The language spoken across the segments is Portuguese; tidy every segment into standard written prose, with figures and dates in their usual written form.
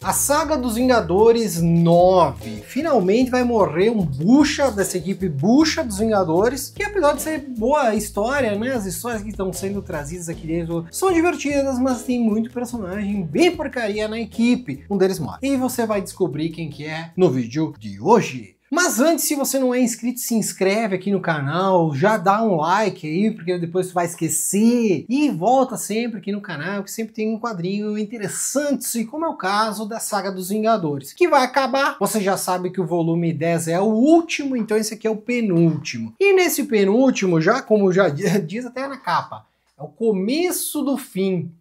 A saga dos Vingadores 9. Finalmente vai morrer um bucha dessa equipe bucha dos Vingadores, que apesar de ser boa história, né, as histórias que estão sendo trazidas aqui dentro são divertidas, mas tem muito personagem bem porcaria na equipe. Um deles morre. E você vai descobrir quem que é no vídeo de hoje. Mas antes, se você não é inscrito, se inscreve aqui no canal, já dá um like aí, porque depois você vai esquecer. E volta sempre aqui no canal, que sempre tem um quadrinho interessante, como é o caso da Saga dos Vingadores, que vai acabar. Você já sabe que o volume 10 é o último, então esse aqui é o penúltimo. E nesse penúltimo, já como já diz até na capa, é o começo do fim.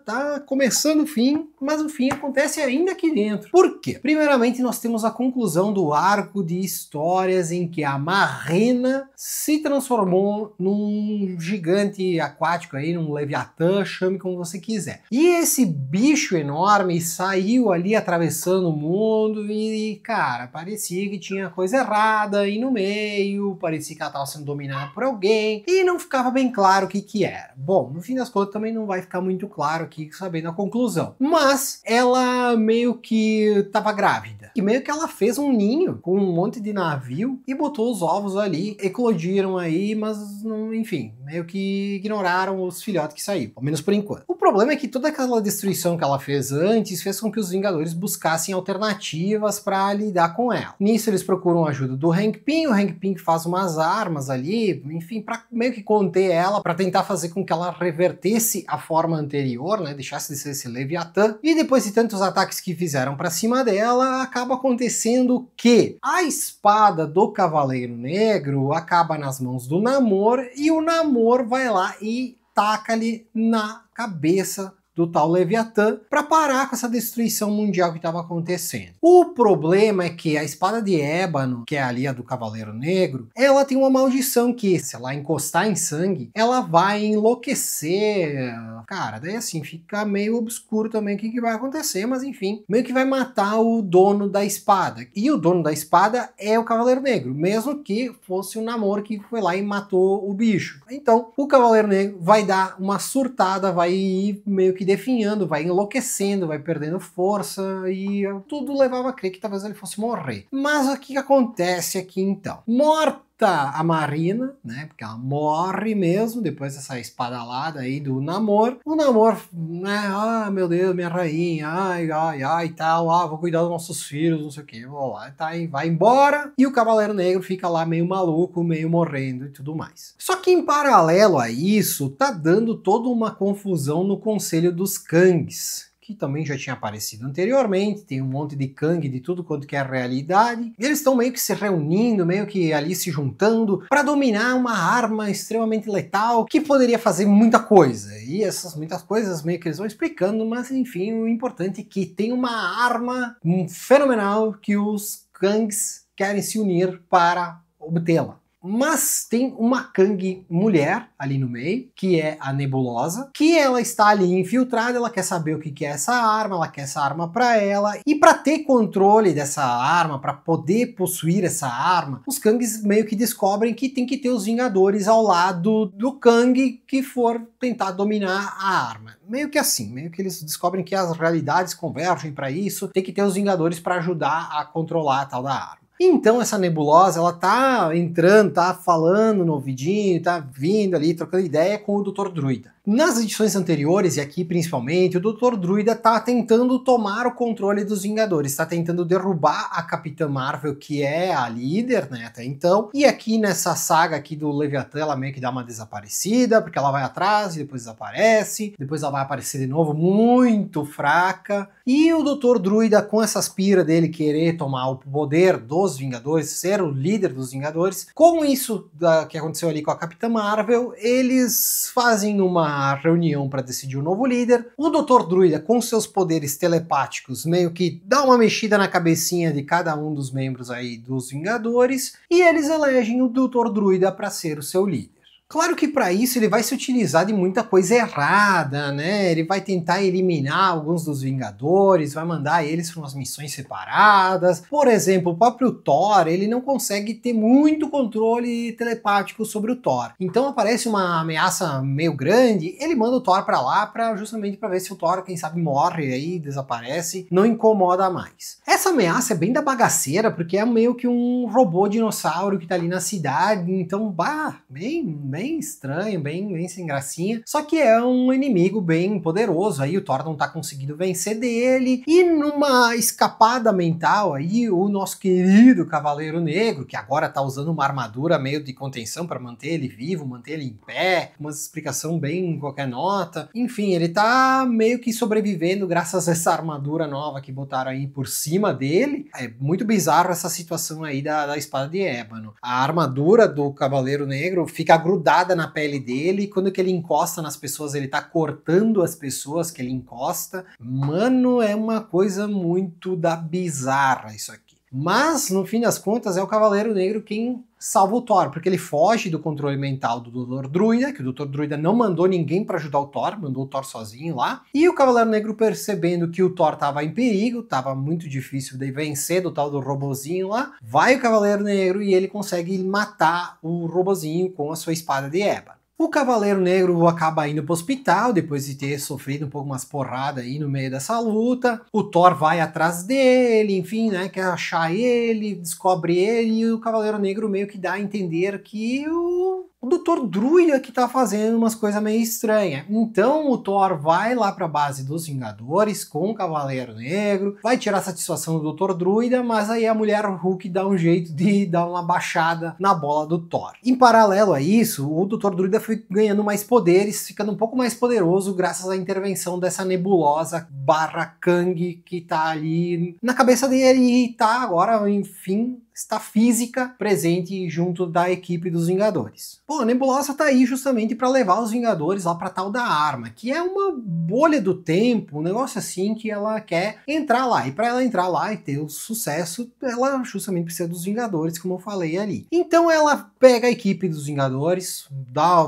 Tá começando o fim, mas o fim acontece ainda aqui dentro. Por quê? Primeiramente, nós temos a conclusão do arco de histórias em que a Marrena se transformou num gigante aquático aí, num Leviatã, chame como você quiser. E esse bicho enorme saiu ali atravessando o mundo e, cara, parecia que tinha coisa errada aí no meio, parecia que ela estava sendo dominada por alguém e não ficava bem claro o que que era. Bom, no fim das contas também não vai ficar muito claro aqui sabendo a conclusão. Mas ela meio que estava grávida. E meio que ela fez um ninho com um monte de navio e botou os ovos ali, eclodiram aí, mas não, enfim, meio que ignoraram os filhotes que saíram, ao menos por enquanto. O problema é que toda aquela destruição que ela fez antes fez com que os Vingadores buscassem alternativas para lidar com ela. Nisso eles procuram a ajuda do Hank Pym, o Hank Pym faz umas armas ali, enfim, para meio que conter ela, para tentar fazer com que ela revertesse a forma anterior, né, deixasse de ser esse Leviatã, e depois de tantos ataques que fizeram para cima dela, acaba acontecendo que a espada do Cavaleiro Negro acaba nas mãos do Namor, e o Namor vai lá e taca-lhe na cabeça do tal Leviatã para parar com essa destruição mundial que estava acontecendo. O problema é que a espada de ébano, que é ali a do Cavaleiro Negro, ela tem uma maldição que, se ela encostar em sangue, ela vai enlouquecer. Cara, daí assim, fica meio obscuro também o que vai acontecer, mas enfim, meio que vai matar o dono da espada. E o dono da espada é o Cavaleiro Negro, mesmo que fosse o Namor que foi lá e matou o bicho. Então, o Cavaleiro Negro vai dar uma surtada, vai ir meio que definhando, vai enlouquecendo, vai perdendo força e tudo levava a crer que talvez ele fosse morrer. Mas o que acontece aqui então? Morta a Marina, né, porque ela morre mesmo depois dessa espadalada aí do Namor. O Namor, né, meu Deus, minha rainha, ai, tal, vou cuidar dos nossos filhos, não sei o que, vou lá, tá, e vai embora. E o Cavaleiro Negro fica lá meio maluco, meio morrendo e tudo mais. Só que em paralelo a isso, tá dando toda uma confusão no Conselho dos Kangs, que também já tinha aparecido anteriormente, tem um monte de Kang de tudo quanto que é realidade, e eles estão meio que se reunindo, meio que ali se juntando para dominar uma arma extremamente letal que poderia fazer muita coisa, e essas muitas coisas meio que eles vão explicando, mas enfim, o importante é que tem uma arma fenomenal que os Kangs querem se unir para obtê-la. Mas tem uma Kang mulher ali no meio, que é a Nebulosa, que ela está ali infiltrada, ela quer saber o que é essa arma, ela quer essa arma para ela, e para ter controle dessa arma, para poder possuir essa arma, os Kangs meio que descobrem que tem que ter os Vingadores ao lado do Kang que for tentar dominar a arma. Meio que assim, meio que eles descobrem que as realidades convergem para isso, tem que ter os Vingadores para ajudar a controlar a tal da arma. Então essa Nebulosa, ela tá entrando, tá falando no ouvidinho, tá vindo ali, trocando ideia com o Dr. Druida. Nas edições anteriores, e aqui principalmente, o Dr. Druida tá tentando tomar o controle dos Vingadores, tá tentando derrubar a Capitã Marvel, que é a líder, né, até então, e aqui nessa saga aqui do Leviatã, ela meio que dá uma desaparecida, porque ela vai atrás e depois desaparece, depois ela vai aparecer de novo muito fraca, e o Dr. Druida, com essa aspira dele querer tomar o poder dos Vingadores, ser o líder dos Vingadores, com isso que aconteceu ali com a Capitã Marvel, eles fazem uma reunião para decidir o novo líder. O Dr. Druida, com seus poderes telepáticos, meio que dá uma mexida na cabecinha de cada um dos membros aí dos Vingadores, e eles elegem o Dr. Druida para ser o seu líder. Claro que para isso ele vai se utilizar de muita coisa errada, né? Ele vai tentar eliminar alguns dos Vingadores, vai mandar eles para umas missões separadas. Por exemplo, o próprio Thor, ele não consegue ter muito controle telepático sobre o Thor. Então aparece uma ameaça meio grande, ele manda o Thor para lá justamente para ver se o Thor, quem sabe, morre aí, desaparece, não incomoda mais. Essa ameaça é bem da bagaceira, porque é meio que um robô dinossauro que tá ali na cidade, então, bem estranho, bem sem gracinha. Só que é um inimigo bem poderoso, aí o Thor não tá conseguindo vencer dele, e numa escapada mental aí, o nosso querido Cavaleiro Negro, que agora tá usando uma armadura meio de contenção para manter ele vivo, manter ele em pé, uma explicação bem qualquer nota. Enfim, ele tá meio que sobrevivendo graças a essa armadura nova que botaram aí por cima dele. É muito bizarro essa situação aí da espada de ébano. A armadura do Cavaleiro Negro fica grudada na pele dele, e quando que ele encosta nas pessoas, ele tá cortando as pessoas que ele encosta. Mano, é uma coisa muito da bizarra isso aqui. Mas, no fim das contas, é o Cavaleiro Negro quem salva o Thor, porque ele foge do controle mental do Dr. Druida, que o Dr. Druida não mandou ninguém para ajudar o Thor, mandou o Thor sozinho lá. E o Cavaleiro Negro, percebendo que o Thor tava em perigo, tava muito difícil de vencer do tal do robozinho lá, vai o Cavaleiro Negro e ele consegue matar o robozinho com a sua espada de ébano. O Cavaleiro Negro acaba indo pro hospital, depois de ter sofrido um pouco umas porradas aí no meio dessa luta. O Thor vai atrás dele, enfim, né, quer achar ele, descobre ele, e o Cavaleiro Negro meio que dá a entender que o Dr. Druida que tá fazendo umas coisas meio estranhas. Então o Thor vai lá pra base dos Vingadores com o Cavaleiro Negro, vai tirar satisfação do Dr. Druida, mas aí a mulher Hulk dá um jeito de dar uma baixada na bola do Thor. Em paralelo a isso, o Dr. Druida foi ganhando mais poderes, ficando um pouco mais poderoso graças à intervenção dessa nebulosa / Kang que tá ali na cabeça dele e tá agora, enfim, está física presente junto da equipe dos Vingadores. Pô, a Nebulosa tá aí justamente para levar os Vingadores lá para tal da arma, que é uma bolha do tempo, um negócio assim que ela quer entrar lá. E para ela entrar lá e ter o sucesso, ela justamente precisa dos Vingadores, como eu falei ali. Então ela pega a equipe dos Vingadores,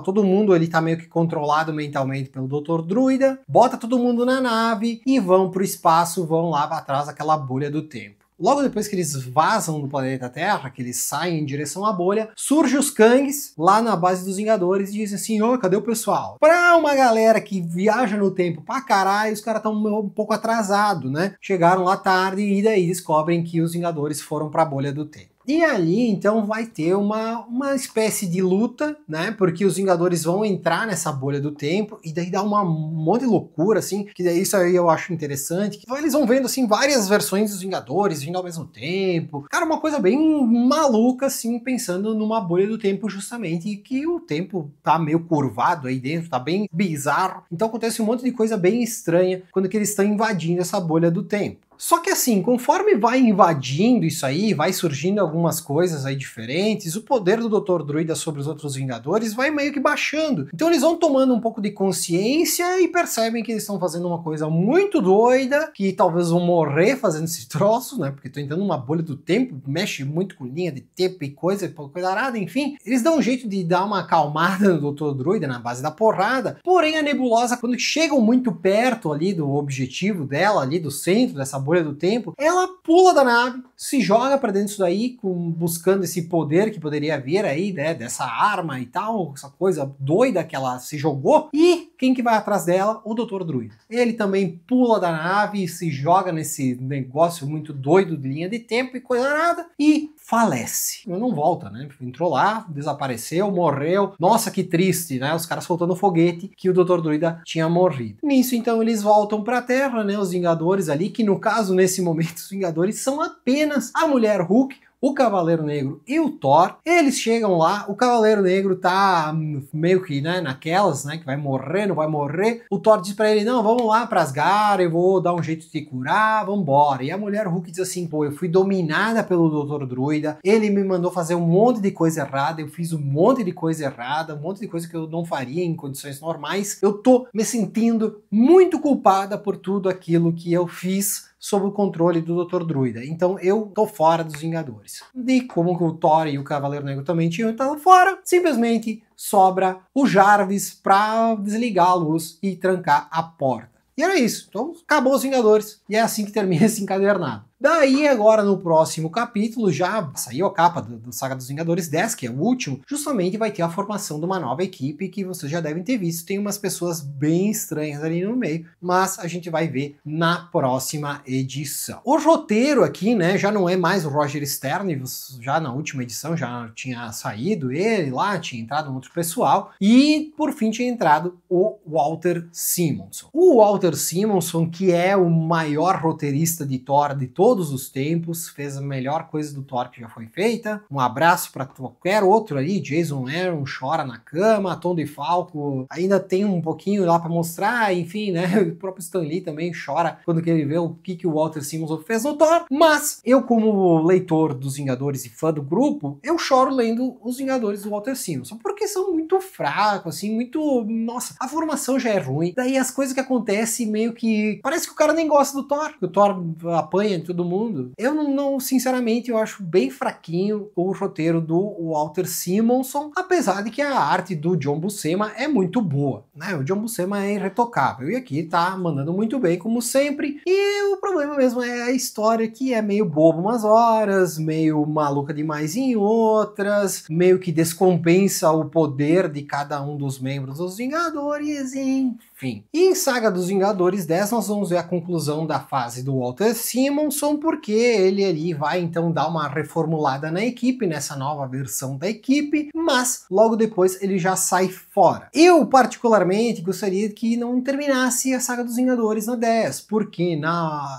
todo mundo ali tá meio que controlado mentalmente pelo Dr. Druida, bota todo mundo na nave e vão pro espaço, vão lá atrás daquela bolha do tempo. Logo depois que eles vazam do planeta Terra, que eles saem em direção à bolha, surge os Kangs lá na base dos Vingadores e dizem assim, ô, cadê o pessoal? Pra uma galera que viaja no tempo pra caralho, os caras estão um pouco atrasados, né? Chegaram lá tarde e daí descobrem que os Vingadores foram pra bolha do tempo. E ali, então, vai ter uma espécie de luta, né? Porque os Vingadores vão entrar nessa bolha do tempo e daí dá um monte de loucura, assim, que daí isso aí eu acho interessante. Que eles vão vendo, assim, várias versões dos Vingadores vindo ao mesmo tempo. Cara, uma coisa bem maluca, assim, pensando numa bolha do tempo justamente, e que o tempo tá meio curvado aí dentro, tá bem bizarro. Então acontece um monte de coisa bem estranha quando que eles estão invadindo essa bolha do tempo. Só que assim, conforme vai invadindo isso aí, vai surgindo algumas coisas aí diferentes, o poder do Dr. Druida sobre os outros Vingadores vai meio que baixando. Então eles vão tomando um pouco de consciência e percebem que eles estão fazendo uma coisa muito doida, que talvez vão morrer fazendo esse troço, né? Porque estão entrando numa bolha do tempo, mexe muito com linha de tempo e coisa arada, enfim. Eles dão um jeito de dar uma acalmada no Dr. Druida na base da porrada, porém a Nebulosa, quando chegam muito perto ali do objetivo dela, ali do centro dessa bolha do tempo, ela pula da nave, se joga pra dentro disso daí, buscando esse poder que poderia vir aí, né, dessa arma e tal, essa coisa doida que ela se jogou, e quem que vai atrás dela? O Dr. Druida. Ele também pula da nave e se joga nesse negócio muito doido de linha de tempo e coisa nada, e falece. Não volta, né? Entrou lá, desapareceu, morreu. Nossa, que triste, né? Os caras soltando foguete que o Dr. Druida tinha morrido. Nisso, então, eles voltam pra Terra, né? Os Vingadores ali, que no caso, nesse momento, os Vingadores são apenas a Mulher Hulk, o Cavaleiro Negro e o Thor. Eles chegam lá, o Cavaleiro Negro tá meio que, né, naquelas, né, que vai morrer, não vai morrer. O Thor diz pra ele, não, vamos lá pra Asgard, eu vou dar um jeito de te curar, vambora. E a Mulher Hulk diz assim, pô, eu fui dominada pelo Dr. Druida, ele me mandou fazer um monte de coisa errada, eu fiz um monte de coisa errada, um monte de coisa que eu não faria em condições normais. Eu tô me sentindo muito culpada por tudo aquilo que eu fiz sob o controle do Dr. Druida. Então eu tô fora dos Vingadores. E como o Thor e o Cavaleiro Negro também tinham estado fora, simplesmente sobra o Jarvis pra desligar a luz e trancar a porta. E era isso. Então acabou os Vingadores. E é assim que termina esse encadernado. Daí agora no próximo capítulo já saiu a capa do Saga dos Vingadores 10, que é o último, justamente vai ter a formação de uma nova equipe que vocês já devem ter visto. Tem umas pessoas bem estranhas ali no meio, mas a gente vai ver na próxima edição. O roteiro aqui, né, já não é mais o Roger Stern, já na última edição já tinha saído ele lá, tinha entrado um outro pessoal, e por fim tinha entrado o Walter Simonson. O Walter Simonson, que é o maior roteirista de Thor de todos os tempos, fez a melhor coisa do Thor que já foi feita. Um abraço para qualquer outro ali, Jason Aaron chora na cama, Tom DeFalco ainda tem um pouquinho lá para mostrar, enfim, né, o próprio Stan Lee também chora quando ele vê o que o Walter Simonson fez no Thor, mas eu como leitor dos Vingadores e fã do grupo, eu choro lendo os Vingadores do Walter Simonson, porque são muito fracos, assim, muito, nossa, a formação já é ruim, daí as coisas que acontecem meio que, parece que o cara nem gosta do Thor, que o Thor apanha de todo mundo. Eu não, sinceramente, eu acho bem fraquinho o roteiro do Walter Simonson, apesar de que a arte do John Buscema é muito boa, né? O John Buscema é irretocável, e aqui tá mandando muito bem, como sempre, e o problema mesmo é a história que é meio boba umas horas, meio maluca demais em outras, meio que descompensa o poder de cada um dos membros dos Vingadores, enfim. E em Saga dos Vingadores 10 nós vamos ver a conclusão da fase do Walter Simonson, porque ele ali vai então dar uma reformulada na equipe, nessa nova versão da equipe, mas logo depois ele já sai fora. Eu particularmente gostaria que não terminasse a Saga dos Vingadores na 10, porque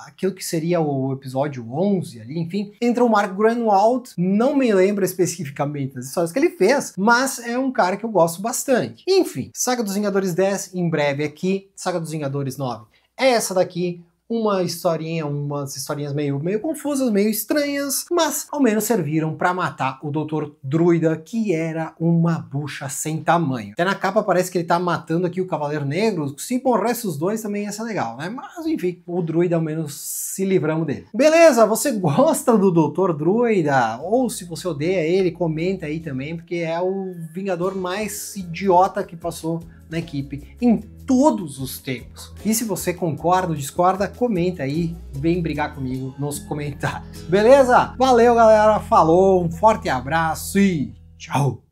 aquilo que seria o episódio 11 ali, enfim, entra o Mark Gruenwald, não me lembro especificamente das histórias que ele fez, mas é um cara que eu gosto bastante. Enfim, Saga dos Vingadores 10 em breve aqui, Saga dos Vingadores 9 é essa daqui, umas historinhas meio confusas, meio estranhas, mas ao menos serviram para matar o Dr. Druida, que era uma bucha sem tamanho. Até na capa parece que ele tá matando aqui o Cavaleiro Negro, se morresse os dois também ia ser legal, né? Mas enfim, o Druida ao menos se livramos dele. Beleza, você gosta do Dr. Druida? Ou se você odeia ele, comenta aí também, porque é o Vingador mais idiota que passou na equipe em todos os tempos. E se você concorda ou discorda, comenta aí, vem brigar comigo nos comentários. Beleza? Valeu, galera, falou, um forte abraço e tchau!